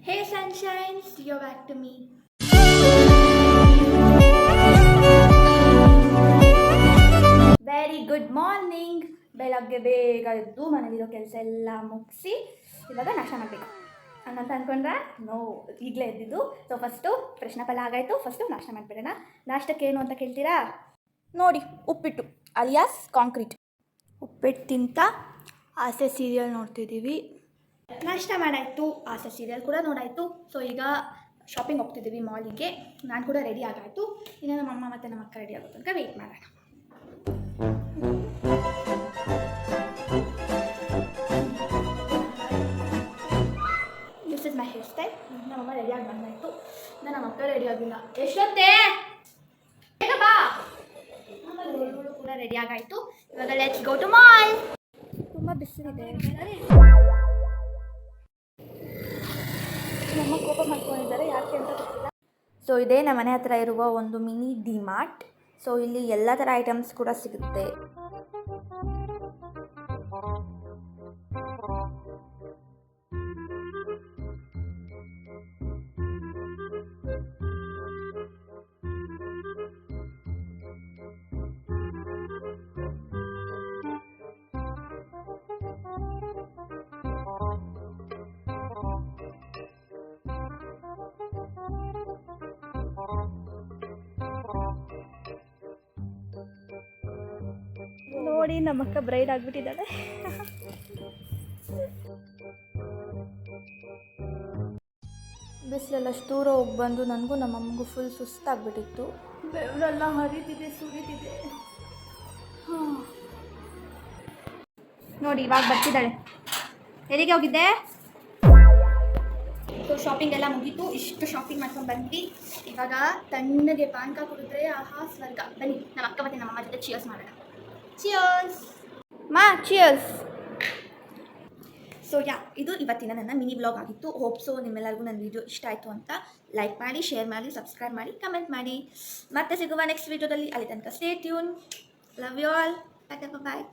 Hey sunshines, you're back to me. Very good morning. ಬೆಳಗ್ಗೆ ಬೇಗ ಎದ್ದು ಮನೇಲಿರೋ ಕೆಲಸ ಎಲ್ಲ ಮುಗಿಸಿ ಇವಾಗ ನಾಷ್ಟ ಮಾಡಬೇಕು ಹಂಗಂತ ಅಂದ್ಕೊಂಡ್ರೆ ನೋ, ಈಗಲೇ ಎದ್ದಿದ್ದು. ಸೊ ಫಸ್ಟು ಫ್ರೆಶ್ನಪ್ ಎಲ್ಲ ಆಗಾಯಿತು. ಫಸ್ಟು ನಾಷ್ಟ ಮಾಡಿಬಿಡೋಣ. ನಾಷ್ಟಕ್ಕೇನು ಅಂತ ಕೇಳ್ತೀರಾ? ನೋಡಿ, ಉಪ್ಪಿಟ್ಟು ಅಲಿಯಾಸ್ ಕಾಂಕ್ರೀಟ್. ಉಪ್ಪಿಟ್ಟು ತಿಂತ ಆಸೆ ಸೀರಿಯಲ್ ನೋಡ್ತಿದ್ದೀವಿ. ನಾಷ್ಟ ಮಾಡಾಯಿತು, ಆಸೆ ಸೀರಿಯಲ್ ಕೂಡ ನೋಡಾಯಿತು. ಸೊ ಈಗ ಶಾಪಿಂಗ್ ಹೋಗ್ತಿದ್ದೀವಿ ಮಾಲಿಗೆ. ನಾನು ಕೂಡ ರೆಡಿ ಆಗಾಯಿತು. ಇನ್ನು ನಮ್ಮ ಅಮ್ಮ ಮತ್ತು ನಮ್ಮ ಅಕ್ಕ ರೆಡಿ ಆಗೋ ತನಕ ವೆಯ್ಟ್ ಮಾಡೋಣ. This is my hair style. ನಮ್ಮಮ್ಮ ರೆಡಿಯಾಗಿ ಬಂದಾಯಿತು. ಇನ್ನು ನಮ್ಮ ಅಕ್ಕ ರೆಡಿ ಆಗಿಲ್ಲ. ಎಷ್ಟೊತ್ತೇ ಬೇಗ ಬಾ. ಆಮೇಲೆ ಕೂಡ ರೆಡಿ ಆಗಾಯಿತು. ಇವಾಗ ಲೆಟ್ಸ್ ಗೋ ಟು ಮಾಲ್. ತುಂಬ ಬಿಸಿಲಿದೆ. ನಮ್ಮ ಕೋಪ ಮಾಡ್ಕೊಂಡಿದ್ದಾರೆ, ಯಾಕೆ ಅಂತ ಗೊತ್ತಿಲ್ಲ. ಸೊ ಇದೇ ನಮ್ಮ ಮನೆ ಹತ್ರ ಇರುವ ಒಂದು ಮಿನಿ ಡಿಮಾರ್ಟ್. ಸೊ ಇಲ್ಲಿ ಎಲ್ಲ ಥರ ಐಟಮ್ಸ್ ಕೂಡ ಸಿಗುತ್ತೆ. ನೋಡಿ, ನಮ್ಮಕ್ಕ ಬ್ರೈಡ್ ಆಗಿಬಿಟ್ಟಿದ್ದಾಳೆ. ಬಿಸಿಲಲ್ಲಷ್ಟು ದೂರ ಹೋಗಿ ಬಂದು ನನಗೂ ನಮ್ಮಮ್ಮಗೂ ಫುಲ್ ಸುಸ್ತಾಗ್ಬಿಟ್ಟಿತ್ತು. ಬೆವರೆಲ್ಲ ಹರಿತಿದೆ, ಸುರಿತಿದೆ. ನೋಡಿ, ಇವಾಗ ಬರ್ತಿದ್ದಾಳೆ. ಎಲ್ಲಿಗೆ ಹೋಗಿದ್ದೆ? ಸೊ ಶಾಪಿಂಗ್ ಎಲ್ಲ ಮುಗೀತು. ಇಷ್ಟು ಶಾಪಿಂಗ್ ಮಾಡ್ಕೊಂಡು ಬಂದ್ವಿ. ಇವಾಗ ತಣ್ಣಗೆ ಪಾನಕ ಕುಡಿದ್ರೆ ಆಹಾ ಸ್ವರ್ಗ. ಬನ್ನಿ, ನಮ್ಮ ಅಕ್ಕ ಮತ್ತು ನಮ್ಮಮ್ಮ ಜೊತೆ ಚಿಯರ್ಸ್ ಮಾಡೋಣ. ಚಿಯರ್ಸ್ ಮಾ, ಚಿಯರ್ಸ್. ಸೊ ಇದು ಇವತ್ತಿನ ನನ್ನ ಮಿನಿ ವ್ಲಾಗ್ ಆಗಿತ್ತು. ಹೋಪ್ ಸೊ ನಿಮ್ಮೆಲ್ಲರಿಗೂ ನನ್ನ ವೀಡಿಯೋ ಇಷ್ಟ ಆಯಿತು ಅಂತ. ಲೈಕ್ ಮಾಡಿ, ಶೇರ್ ಮಾಡಿ, ಸಬ್ಸ್ಕ್ರೈಬ್ ಮಾಡಿ, ಕಮೆಂಟ್ ಮಾಡಿ. ಮತ್ತೆ ಸಿಗುವ ನೆಕ್ಸ್ಟ್ ವೀಡಿಯೋದಲ್ಲಿ. ಅಲ್ಲಿ ತನಕ stay tuned. Love you all. Bye.